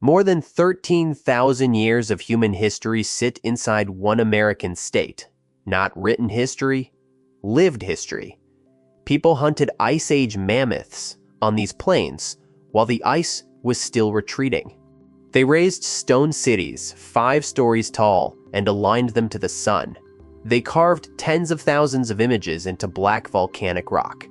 More than 13,000 years of human history sit inside one American state. Not written history, lived history. People hunted Ice Age mammoths on these plains while the ice was still retreating. They raised stone cities 5 stories tall and aligned them to the sun. They carved tens of thousands of images into black volcanic rock.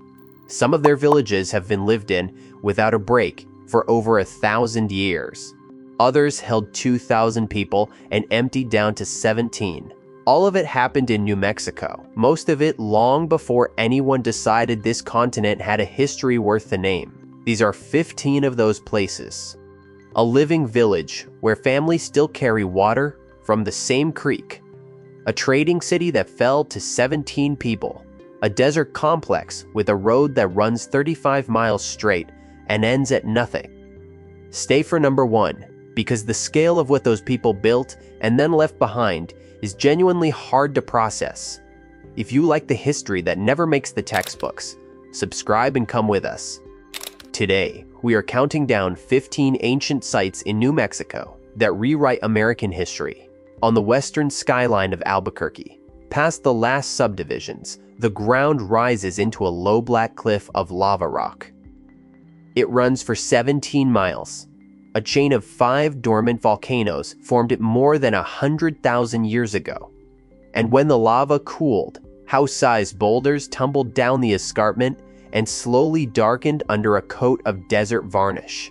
Some of their villages have been lived in without a break for over 1,000 years. Others held 2,000 people and emptied down to 17. All of it happened in New Mexico, most of it long before anyone decided this continent had a history worth the name. These are 15 of those places. A living village where families still carry water from the same creek. A trading city that fell to 17 people. A desert complex with a road that runs 35 miles straight and ends at nothing. Stay for number 1, because the scale of what those people built and then left behind is genuinely hard to process. If you like the history that never makes the textbooks, subscribe and come with us. Today, we are counting down 15 ancient sites in New Mexico that rewrite American history. On the western skyline of Albuquerque, past the last subdivisions, the ground rises into a low black cliff of lava rock. It runs for 17 miles. A chain of 5 dormant volcanoes formed it more than 100,000 years ago. And when the lava cooled, house-sized boulders tumbled down the escarpment and slowly darkened under a coat of desert varnish.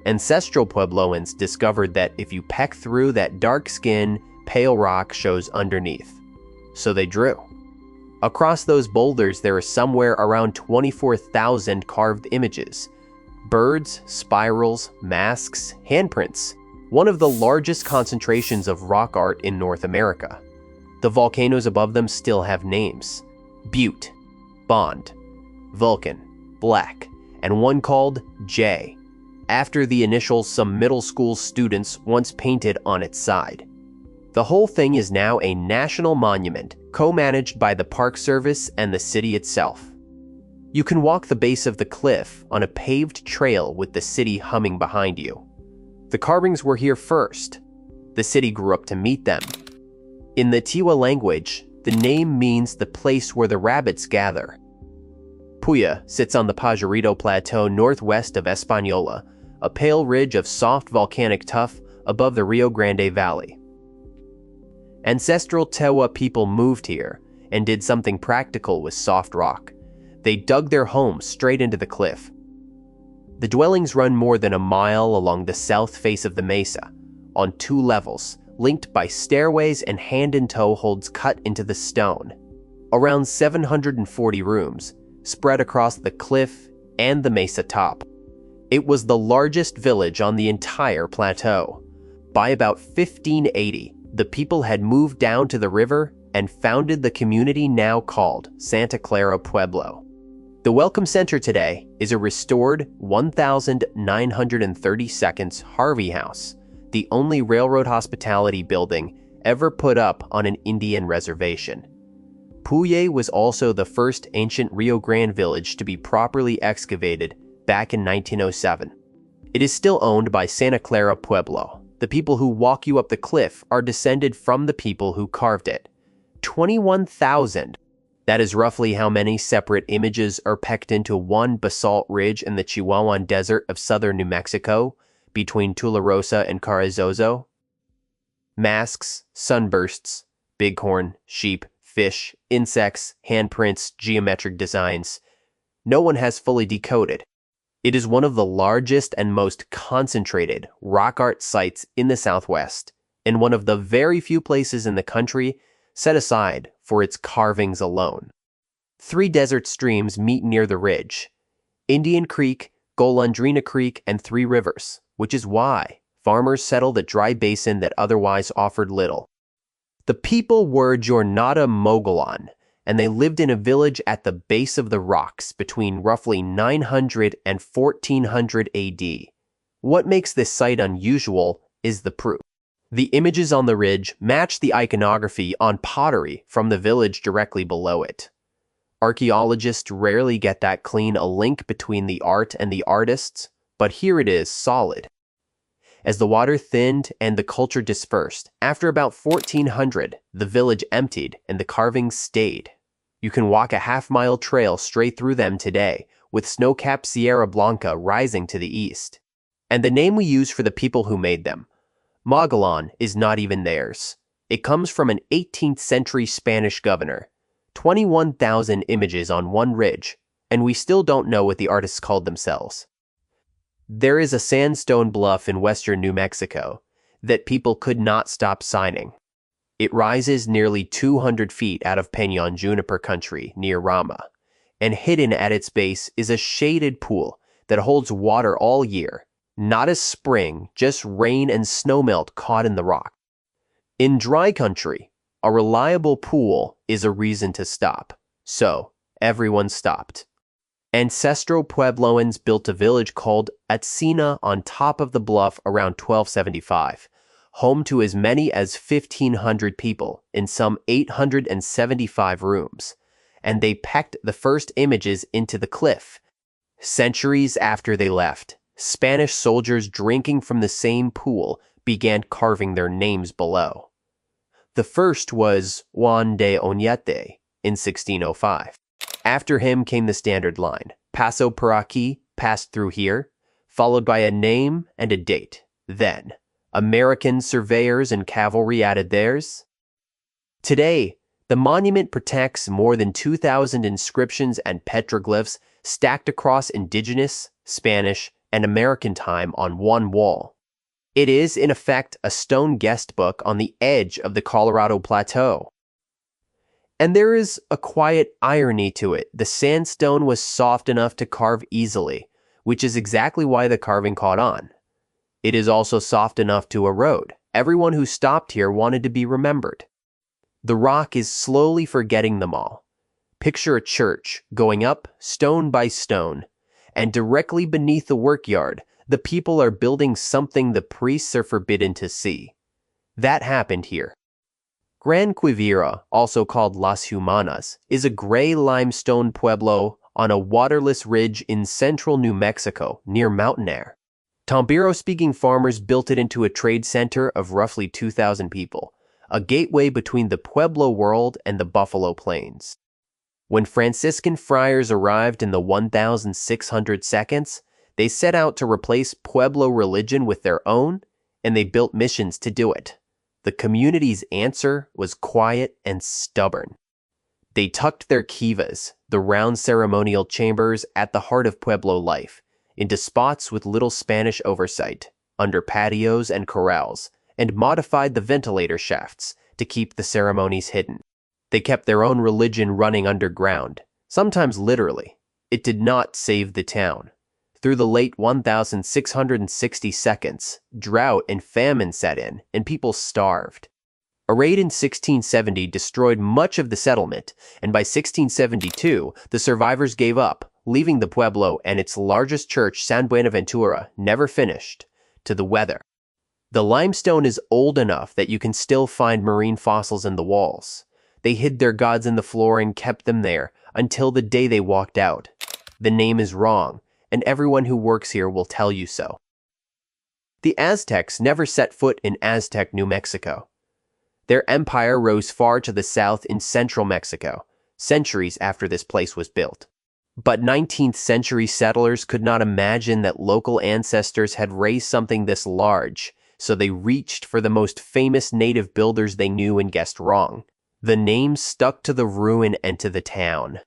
Ancestral Puebloans discovered that if you peck through, that dark skin, pale rock shows underneath. So they drew. Across those boulders there are somewhere around 24,000 carved images. Birds, spirals, masks, handprints. One of the largest concentrations of rock art in North America. The volcanoes above them still have names. Butte, Bond, Vulcan, Black, and one called J, after the initials some middle school students once painted on its side. The whole thing is now a national monument, co-managed by the Park Service and the city itself. You can walk the base of the cliff on a paved trail with the city humming behind you. The carvings were here first. The city grew up to meet them. In the Tiwa language, the name means the place where the rabbits gather. Puye sits on the Pajarito Plateau northwest of Española, a pale ridge of soft volcanic tuff above the Rio Grande Valley. Ancestral Tewa people moved here and did something practical with soft rock. They dug their homes straight into the cliff. The dwellings run more than a mile along the south face of the mesa, on 2 levels, linked by stairways and hand-and-toe holds cut into the stone. Around 740 rooms, spread across the cliff and the mesa top. It was the largest village on the entire plateau. By about 1580, the people had moved down to the river and founded the community now called Santa Clara Pueblo. The Welcome Center today is a restored 1,932 Harvey House, the only railroad hospitality building ever put up on an Indian reservation. Puye was also the first ancient Rio Grande village to be properly excavated back in 1907. It is still owned by Santa Clara Pueblo. The people who walk you up the cliff are descended from the people who carved it. 21,000. That is roughly how many separate images are pecked into one basalt ridge in the Chihuahuan Desert of southern New Mexico, between Tularosa and Carrizozo. Masks, sunbursts, bighorn, sheep, fish, insects, handprints, geometric designs. No one has fully decoded. It is one of the largest and most concentrated rock art sites in the Southwest, and one of the very few places in the country set aside for its carvings alone. 3 desert streams meet near the ridge: Indian Creek, Golondrina Creek, and 3 rivers, which is why farmers settled a dry basin that otherwise offered little. The people were Jornada Mogollon, and they lived in a village at the base of the rocks between roughly 900 and 1400 AD. What makes this site unusual is the proof. The images on the ridge match the iconography on pottery from the village directly below it. Archaeologists rarely get that clean a link between the art and the artists, but here it is solid. As the water thinned and the culture dispersed, after about 1400, the village emptied and the carvings stayed. You can walk a half-mile trail straight through them today, with snow-capped Sierra Blanca rising to the east. And the name we use for the people who made them, Mogollon, is not even theirs. It comes from an 18th century Spanish governor. 21,000 images on one ridge, and we still don't know what the artists called themselves. There is a sandstone bluff in western New Mexico that people could not stop signing. It rises nearly 200 feet out of Peñon juniper country near Rama, and hidden at its base is a shaded pool that holds water all year, not a spring, just rain and snowmelt caught in the rock. In dry country, a reliable pool is a reason to stop, so everyone stopped. Ancestral Puebloans built a village called Atsina on top of the bluff around 1275, home to as many as 1,500 people in some 875 rooms, and they packed the first images into the cliff. Centuries after they left, Spanish soldiers drinking from the same pool began carving their names below. The first was Juan de Oñate in 1605. After him came the standard line, Paso por aquí, passed through here, followed by a name and a date. Then, American surveyors and cavalry added theirs. Today, the monument protects more than 2,000 inscriptions and petroglyphs stacked across indigenous, Spanish, and American time on one wall. It is, in effect, a stone guest book on the edge of the Colorado Plateau. And there is a quiet irony to it. The sandstone was soft enough to carve easily, which is exactly why the carving caught on. It is also soft enough to erode. Everyone who stopped here wanted to be remembered. The rock is slowly forgetting them all. Picture a church going up stone by stone, and directly beneath the workyard, the people are building something the priests are forbidden to see. That happened here. Gran Quivira, also called Las Humanas, is a gray limestone pueblo on a waterless ridge in central New Mexico near mountain air. Tambiro-speaking farmers built it into a trade center of roughly 2,000 people, a gateway between the Pueblo world and the Buffalo Plains. When Franciscan friars arrived in the 1600 seconds, they set out to replace Pueblo religion with their own, and they built missions to do it. The community's answer was quiet and stubborn. They tucked their kivas, the round ceremonial chambers at the heart of Pueblo life, into spots with little Spanish oversight, under patios and corrals, and modified the ventilator shafts to keep the ceremonies hidden. They kept their own religion running underground, sometimes literally. It did not save the town. Through the late 1660 seconds, drought and famine set in, and people starved. A raid in 1670 destroyed much of the settlement, and by 1672, the survivors gave up, leaving the Pueblo and its largest church, San Buenaventura, never finished, to the weather. The limestone is old enough that you can still find marine fossils in the walls. They hid their gods in the floor and kept them there until the day they walked out. The name is wrong, and everyone who works here will tell you so. The Aztecs never set foot in Aztec, New Mexico. Their empire rose far to the south in central Mexico, centuries after this place was built. But 19th century settlers could not imagine that local ancestors had raised something this large, so they reached for the most famous native builders they knew and guessed wrong. The name stuck to the ruin and to the town.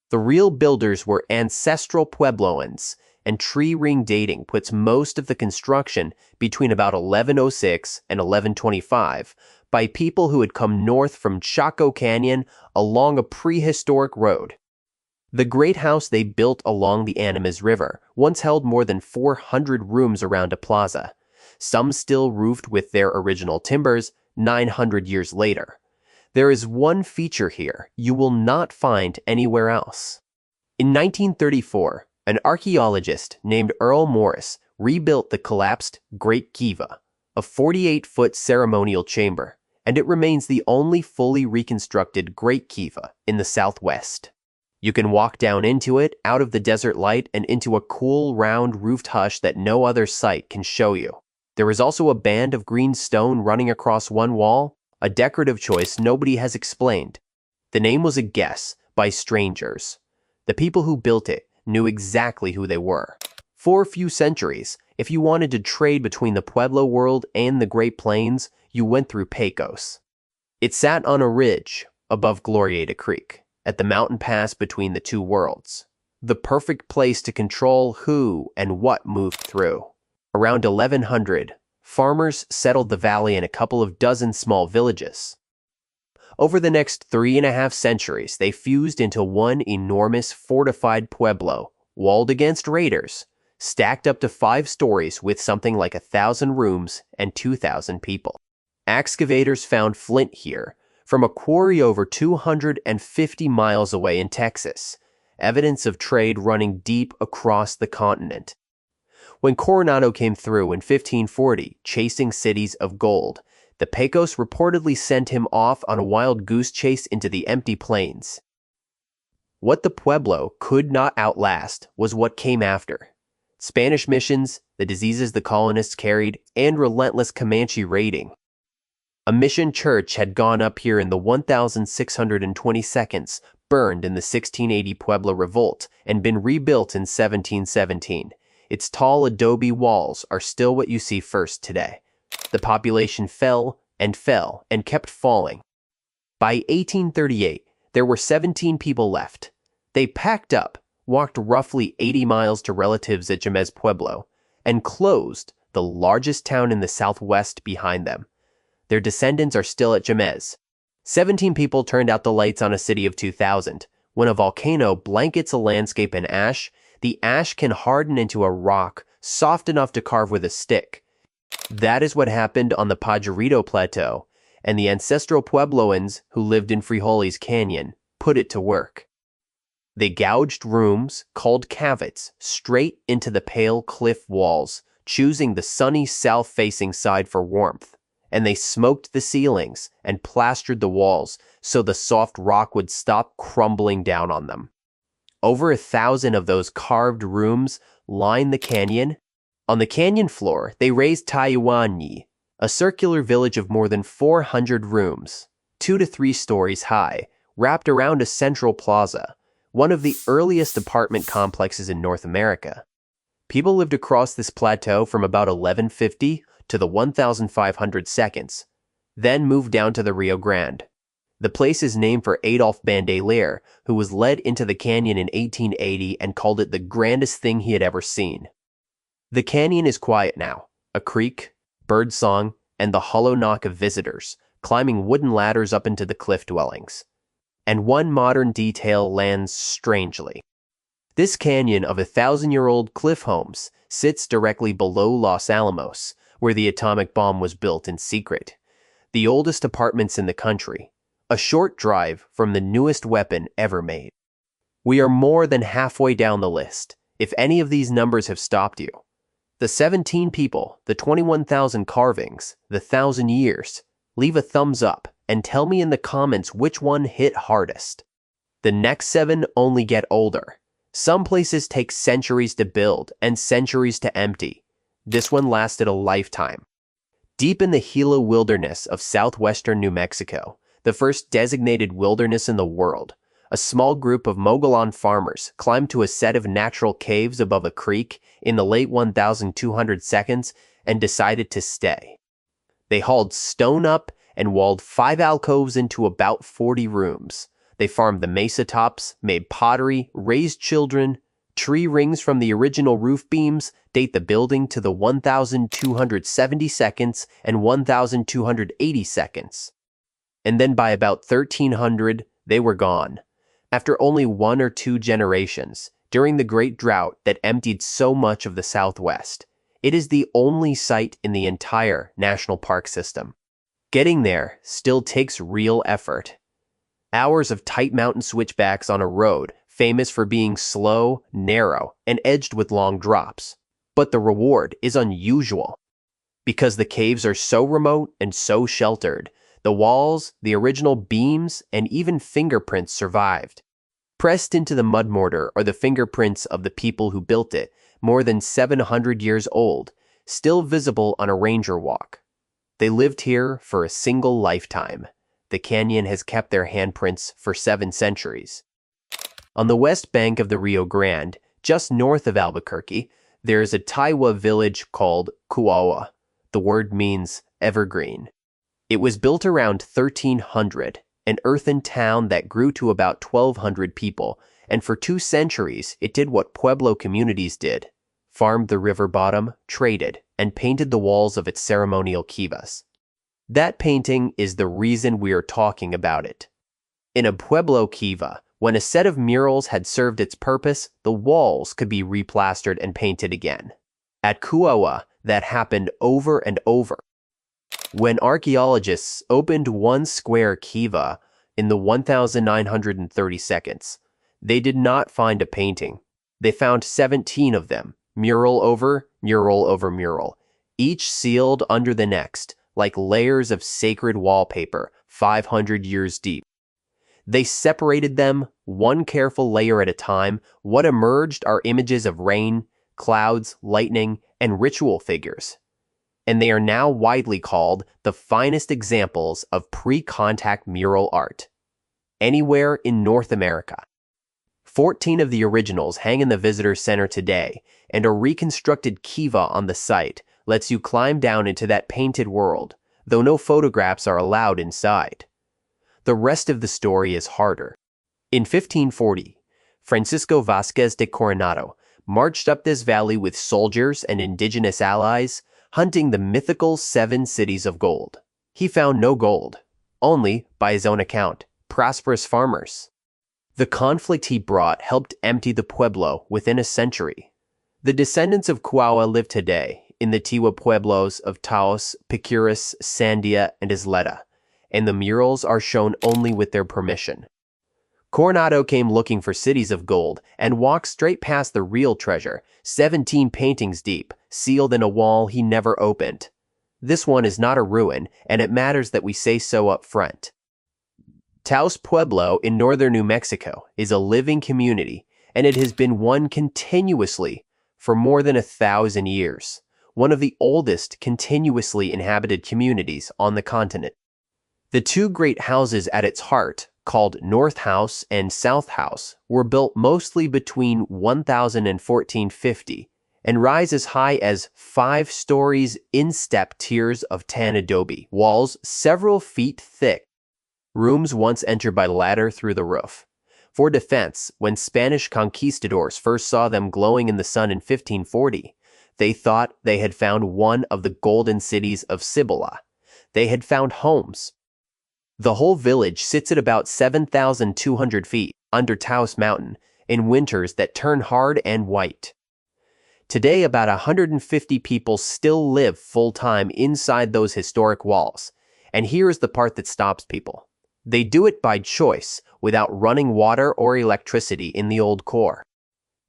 The real builders were ancestral Puebloans, and tree ring dating puts most of the construction between about 1106 and 1125 by people who had come north from Chaco Canyon along a prehistoric road. The great house they built along the Animas River once held more than 400 rooms around a plaza, some still roofed with their original timbers 900 years later. There is one feature here you will not find anywhere else. In 1934, an archaeologist named Earl Morris rebuilt the collapsed Great Kiva, a 48-foot ceremonial chamber, and it remains the only fully reconstructed Great Kiva in the Southwest. You can walk down into it, out of the desert light, and into a cool, round, roofed hush that no other site can show you. There is also a band of green stone running across one wall, a decorative choice nobody has explained. The name was a guess by strangers. The people who built it knew exactly who they were. For a few centuries, if you wanted to trade between the Pueblo world and the Great Plains, you went through Pecos. It sat on a ridge above Glorieta Creek, at the mountain pass between the two worlds. The perfect place to control who and what moved through. Around 1100, farmers settled the valley in a couple of dozen small villages. Over the next 3.5 centuries, they fused into one enormous fortified pueblo, walled against raiders, stacked up to 5 stories with something like 1,000 rooms and 2,000 people. Excavators found flint here, from a quarry over 250 miles away in Texas, evidence of trade running deep across the continent. When Coronado came through in 1540, chasing cities of gold, the Pecos reportedly sent him off on a wild goose chase into the empty plains. What the Pueblo could not outlast was what came after. Spanish missions, the diseases the colonists carried, and relentless Comanche raiding. A mission church had gone up here in the 1622nd, burned in the 1680 Pueblo Revolt, and been rebuilt in 1717. Its tall adobe walls are still what you see first today. The population fell and kept falling. By 1838, there were 17 people left. They packed up, walked roughly 80 miles to relatives at Jemez Pueblo, and closed the largest town in the southwest behind them. Their descendants are still at Jemez. 17 people turned out the lights on a city of 2,000. When a volcano blankets a landscape in ash, the ash can harden into a rock soft enough to carve with a stick. That is what happened on the Pajarito Plateau, and the ancestral Puebloans who lived in Frijoles Canyon put it to work. They gouged rooms, called caveats, straight into the pale cliff walls, choosing the sunny south-facing side for warmth. And they smoked the ceilings and plastered the walls so the soft rock would stop crumbling down on them. Over 1,000 of those carved rooms line the canyon. On the canyon floor, they raised Taiwanyi, a circular village of more than 400 rooms, 2 to 3 stories high, wrapped around a central plaza, one of the earliest apartment complexes in North America. People lived across this plateau from about 1150 to the 1500 seconds, then moved down to the Rio Grande. The place is named for Adolphe Bandelier, who was led into the canyon in 1880 and called it the grandest thing he had ever seen. The canyon is quiet now, a creek, birdsong, and the hollow knock of visitors, climbing wooden ladders up into the cliff dwellings. And one modern detail lands strangely. This canyon of 1,000-year-old cliff homes sits directly below Los Alamos, where the atomic bomb was built in secret. The oldest apartments in the country, a short drive from the newest weapon ever made. We are more than halfway down the list, if any of these numbers have stopped you. The 17 people, the 21,000 carvings, the 1,000 years. Leave a thumbs up and tell me in the comments which one hit hardest. The next 7 only get older. Some places take centuries to build and centuries to empty. This one lasted a lifetime. Deep in the Gila wilderness of southwestern New Mexico, the first designated wilderness in the world, a small group of Mogollon farmers climbed to a set of natural caves above a creek in the late 1200 seconds and decided to stay. They hauled stone up and walled 5 alcoves into about 40 rooms. They farmed the mesa tops, made pottery, raised children. Tree rings from the original roof beams date the building to the 1270 seconds and 1280 seconds. And then by about 1300, they were gone. After only 1 or 2 generations, during the Great Drought that emptied so much of the Southwest, it is the only site in the entire national park system. Getting there still takes real effort. Hours of tight mountain switchbacks on a road famous for being slow, narrow, and edged with long drops. But the reward is unusual. Because the caves are so remote and so sheltered, the walls, the original beams, and even fingerprints survived. Pressed into the mud mortar are the fingerprints of the people who built it, more than 700 years old, still visible on a ranger walk. They lived here for a single lifetime. The canyon has kept their handprints for 7 centuries. On the west bank of the Rio Grande, just north of Albuquerque, there is a Taiwa village called Kuaua. The word means evergreen. It was built around 1300, an earthen town that grew to about 1,200 people, and for 2 centuries it did what Pueblo communities did: farmed the river bottom, traded, and painted the walls of its ceremonial kivas. That painting is the reason we are talking about it. In a Pueblo kiva, when a set of murals had served its purpose, the walls could be replastered and painted again. At Kuaua, that happened over and over. When archaeologists opened one square kiva in the 1932, they did not find a painting. They found 17 of them, mural over mural over mural, each sealed under the next, like layers of sacred wallpaper 500 years deep. They separated them, one careful layer at a time. What emerged are images of rain, clouds, lightning, and ritual figures. And they are now widely called the finest examples of pre-contact mural art anywhere in North America. 14 of the originals hang in the visitor center today, and a reconstructed kiva on the site lets you climb down into that painted world, though no photographs are allowed inside. The rest of the story is harder. In 1540, Francisco Vázquez de Coronado marched up this valley with soldiers and indigenous allies, hunting the mythical 7 cities of gold. He found no gold, only, by his own account, prosperous farmers. The conflict he brought helped empty the Pueblo within a century. The descendants of Kuaua live today in the Tiwa Pueblos of Taos, Picuras, Sandia, and Isleta, and the murals are shown only with their permission. Coronado came looking for cities of gold and walked straight past the real treasure, 17 paintings deep, sealed in a wall he never opened. This one is not a ruin, and it matters that we say so up front. Taos Pueblo in northern New Mexico is a living community, and it has been one continuously for more than 1,000 years, one of the oldest continuously inhabited communities on the continent. The 2 great houses at its heart, called North House and South House, were built mostly between 1000 and 1450 and rise as high as 5 stories in-step tiers of tan adobe, walls several feet thick. Rooms once entered by ladder through the roof. For defense, when Spanish conquistadors first saw them glowing in the sun in 1540, they thought they had found one of the golden cities of Cibola. They had found homes. The whole village sits at about 7,200 feet under Taos Mountain in winters that turn hard and white. Today, about 150 people still live full-time inside those historic walls, and here is the part that stops people. They do it by choice, without running water or electricity in the old core.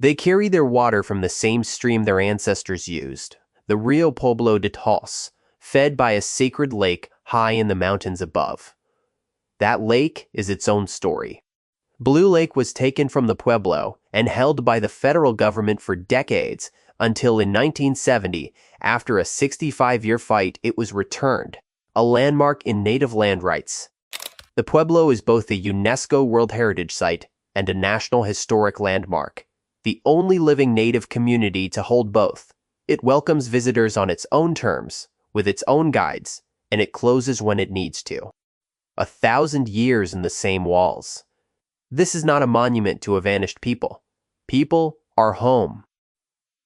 They carry their water from the same stream their ancestors used, the Rio Pueblo de Taos, fed by a sacred lake high in the mountains above. That lake is its own story. Blue Lake was taken from the Pueblo and held by the federal government for decades until in 1970, after a 65-year fight, it was returned, a landmark in native land rights. The Pueblo is both a UNESCO World Heritage Site and a National Historic Landmark, the only living native community to hold both. It welcomes visitors on its own terms, with its own guides, and it closes when it needs to. 1,000 years in the same walls. This is not a monument to a vanished people. People are home.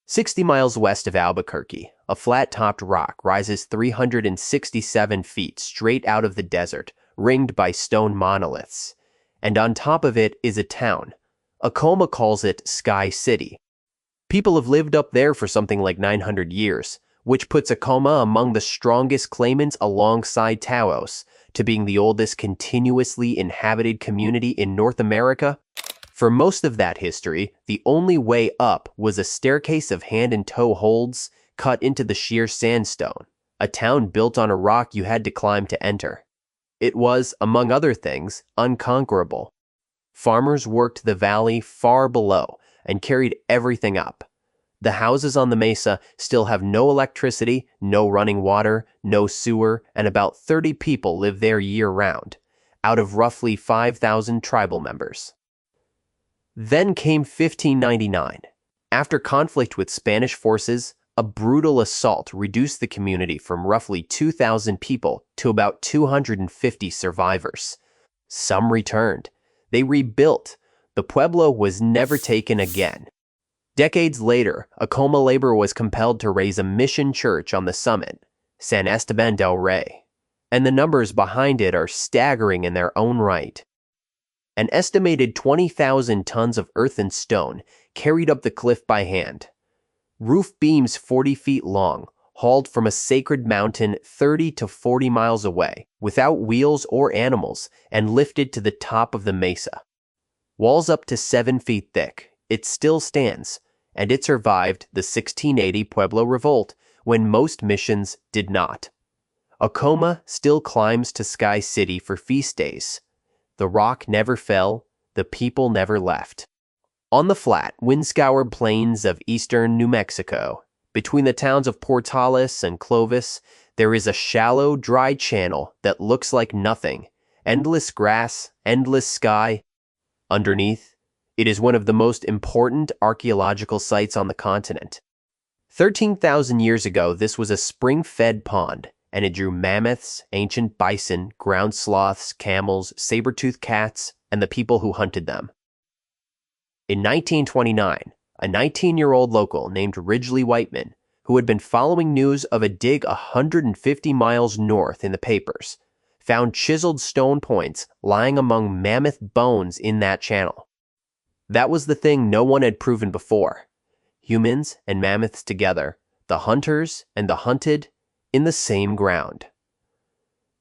60 miles west of Albuquerque, a flat-topped rock rises 367 feet straight out of the desert, ringed by stone monoliths. And on top of it is a town. Acoma calls it Sky City. People have lived up there for something like 900 years, which puts Acoma among the strongest claimants alongside Taos to being the oldest continuously inhabited community in North America. For most of that history, the only way up was a staircase of hand-and-toe holds cut into the sheer sandstone, a town built on a rock you had to climb to enter. It was, among other things, unconquerable. Farmers worked the valley far below and carried everything up. The houses on the mesa still have no electricity, no running water, no sewer, and about 30 people live there year-round, out of roughly 5,000 tribal members. Then came 1599. After conflict with Spanish forces, a brutal assault reduced the community from roughly 2,000 people to about 250 survivors. Some returned. They rebuilt. The Pueblo was never taken again. Decades later, Acoma labor was compelled to raise a mission church on the summit, San Esteban del Rey, and the numbers behind it are staggering in their own right. An estimated 20,000 tons of earth and stone carried up the cliff by hand. Roof beams 40 feet long, hauled from a sacred mountain 30 to 40 miles away, without wheels or animals, and lifted to the top of the mesa. Walls up to 7 feet thick, it still stands, and it survived the 1680 Pueblo revolt when most missions did not. Acoma still climbs to Sky City for feast days. The rock never fell, the people never left. On the flat, wind-scoured plains of eastern New Mexico, between the towns of Portales and Clovis, there is a shallow, dry channel that looks like nothing. Endless grass, endless sky. Underneath, it is one of the most important archaeological sites on the continent. 13,000 years ago, this was a spring-fed pond, and it drew mammoths, ancient bison, ground sloths, camels, saber-toothed cats, and the people who hunted them. In 1929, a 19-year-old local named Ridgely Whiteman, who had been following news of a dig 150 miles north in the papers, found chiseled stone points lying among mammoth bones in that channel. That was the thing no one had proven before. Humans and mammoths together, the hunters and the hunted, in the same ground.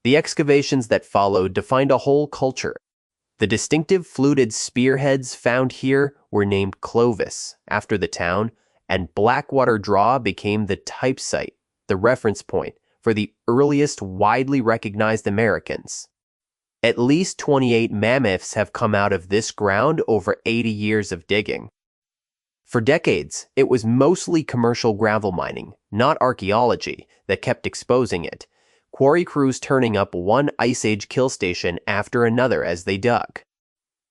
The excavations that followed defined a whole culture. The distinctive fluted spearheads found here were named Clovis, after the town, and Blackwater Draw became the type site, the reference point for the earliest widely recognized Americans. At least 28 mammoths have come out of this ground over 80 years of digging. For decades, it was mostly commercial gravel mining, not archaeology, that kept exposing it, quarry crews turning up one Ice Age kill station after another as they dug.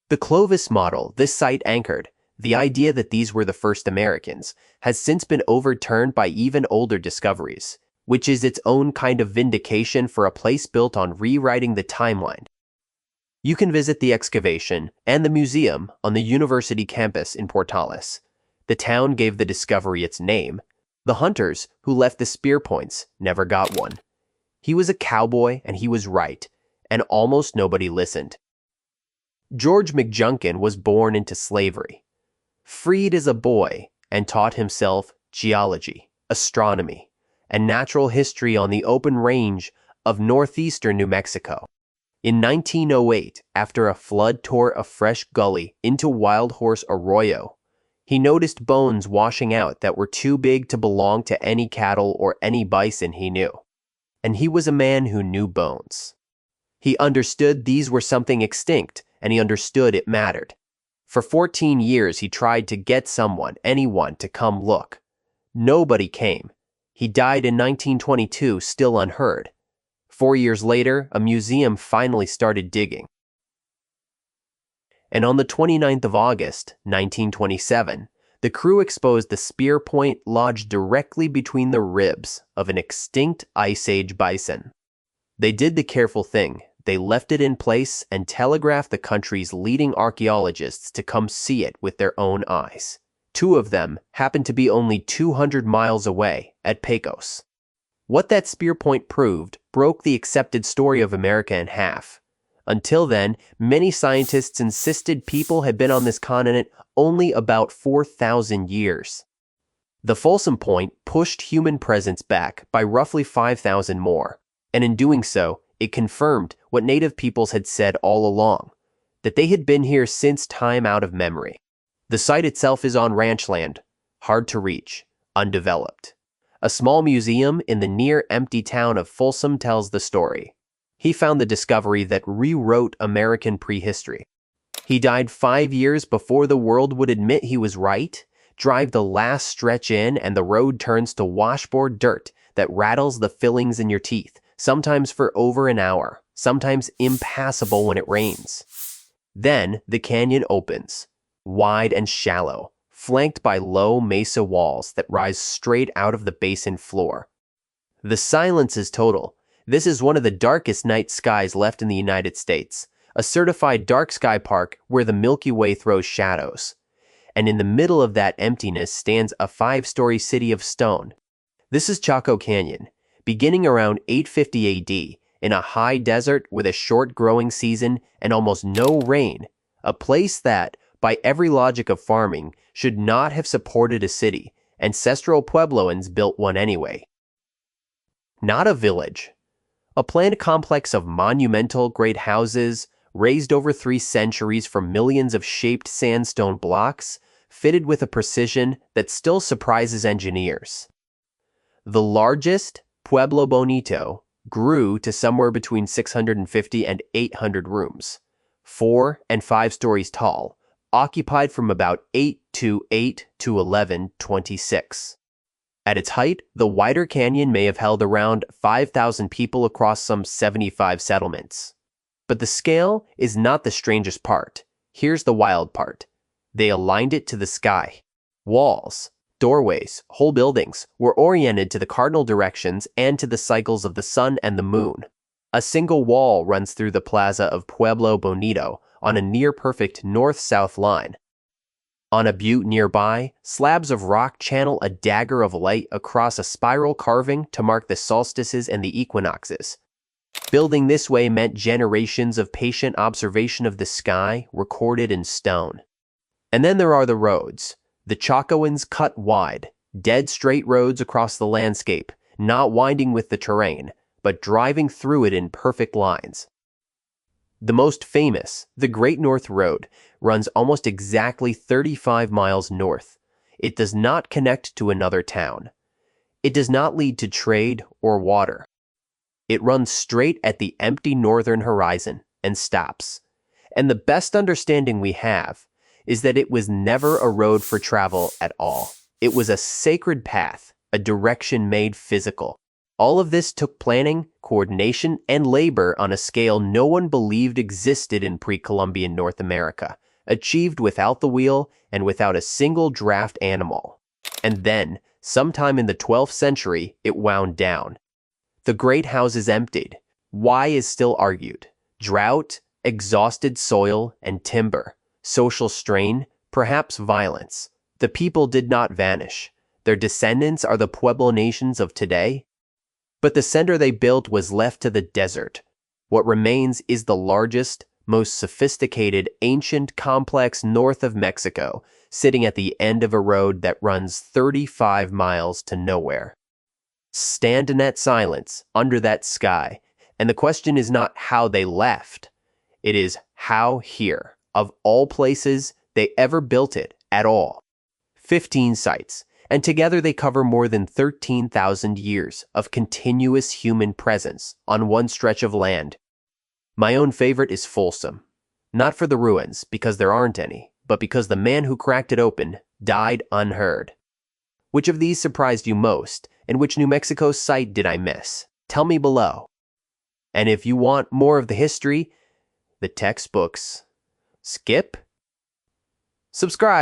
The Clovis model this site anchored, the idea that these were the first Americans, has since been overturned by even older discoveries, which is its own kind of vindication for a place built on rewriting the timeline. You can visit the excavation and the museum on the university campus in Portales. The town gave the discovery its name. The hunters who left the spear points never got one. He was a cowboy and he was right, and almost nobody listened. George McJunkin was born into slavery, freed as a boy, and taught himself geology, astronomy, and natural history on the open range of northeastern New Mexico. In 1908, after a flood tore a fresh gully into Wild Horse Arroyo, he noticed bones washing out that were too big to belong to any cattle or any bison he knew. And he was a man who knew bones. He understood these were something extinct, and he understood it mattered. For 14 years, he tried to get someone, anyone, to come look. Nobody came. He died in 1922, still unheard. 4 years later, a museum finally started digging. And on the 29th of August, 1927, the crew exposed the spear point lodged directly between the ribs of an extinct Ice Age bison. They did the careful thing. They left it in place and telegraphed the country's leading archaeologists to come see it with their own eyes. 2 of them happened to be only 200 miles away at Pecos. What that spear point proved broke the accepted story of America in half. Until then, many scientists insisted people had been on this continent only about 4,000 years. The Folsom Point pushed human presence back by roughly 5,000 more, and in doing so, it confirmed what native peoples had said all along, that they had been here since time out of memory. The site itself is on ranch land, hard to reach, undeveloped. A small museum in the near-empty town of Folsom tells the story. He found the discovery that rewrote American prehistory. He died 5 years before the world would admit he was right, Drive the last stretch in and the road turns to washboard dirt that rattles the fillings in your teeth, sometimes for over an hour, sometimes impassable when it rains. Then the canyon opens, wide and shallow, flanked by low mesa walls that rise straight out of the basin floor. The silence is total. This is one of the darkest night skies left in the United States, a certified dark sky park where the Milky Way throws shadows. And in the middle of that emptiness stands a 5-story city of stone. This is Chaco Canyon, beginning around 850 AD, in a high desert with a short growing season and almost no rain, a place that, by every logic of farming, should not have supported a city. Ancestral Puebloans built one anyway. Not a village. A planned complex of monumental great houses, raised over 3 centuries from millions of shaped sandstone blocks, fitted with a precision that still surprises engineers. The largest, Pueblo Bonito, grew to somewhere between 650 and 800 rooms, 4 and 5 stories tall, occupied from about 828 to 1126. At its height, the wider canyon may have held around 5,000 people across some 75 settlements. But the scale is not the strangest part. Here's the wild part. They aligned it to the sky. Walls, doorways, whole buildings were oriented to the cardinal directions and to the cycles of the sun and the moon. A single wall runs through the plaza of Pueblo Bonito on a near-perfect north-south line. On a butte nearby, slabs of rock channel a dagger of light across a spiral carving to mark the solstices and the equinoxes. Building this way meant generations of patient observation of the sky recorded in stone. And then there are the roads. The Chacoans cut wide, dead straight roads across the landscape, not winding with the terrain, but driving through it in perfect lines. The most famous, the Great North Road, runs almost exactly 35 miles north. It does not connect to another town. It does not lead to trade or water. It runs straight at the empty northern horizon and stops. And the best understanding we have is that it was never a road for travel at all. It was a sacred path, a direction made physical. All of this took planning, coordination, and labor on a scale no one believed existed in pre-Columbian North America, achieved without the wheel and without a single draft animal. And then, sometime in the 12th century, it wound down. The great houses emptied. Why is still argued. Drought, exhausted soil, and timber. Social strain, perhaps violence. The people did not vanish. Their descendants are the Pueblo nations of today. But the center they built was left to the desert. What remains is the largest, most sophisticated, ancient complex north of Mexico, sitting at the end of a road that runs 35 miles to nowhere. Stand in that silence, under that sky, and the question is not how they left. It is how here, of all places, they ever built it at all. 15 sites. And together they cover more than 13,000 years of continuous human presence on one stretch of land. My own favorite is Folsom. Not for the ruins, because there aren't any, but because the man who cracked it open died unheard. Which of these surprised you most, and which New Mexico site did I miss? Tell me below. And if you want more of the history, the textbooks, skip, subscribe.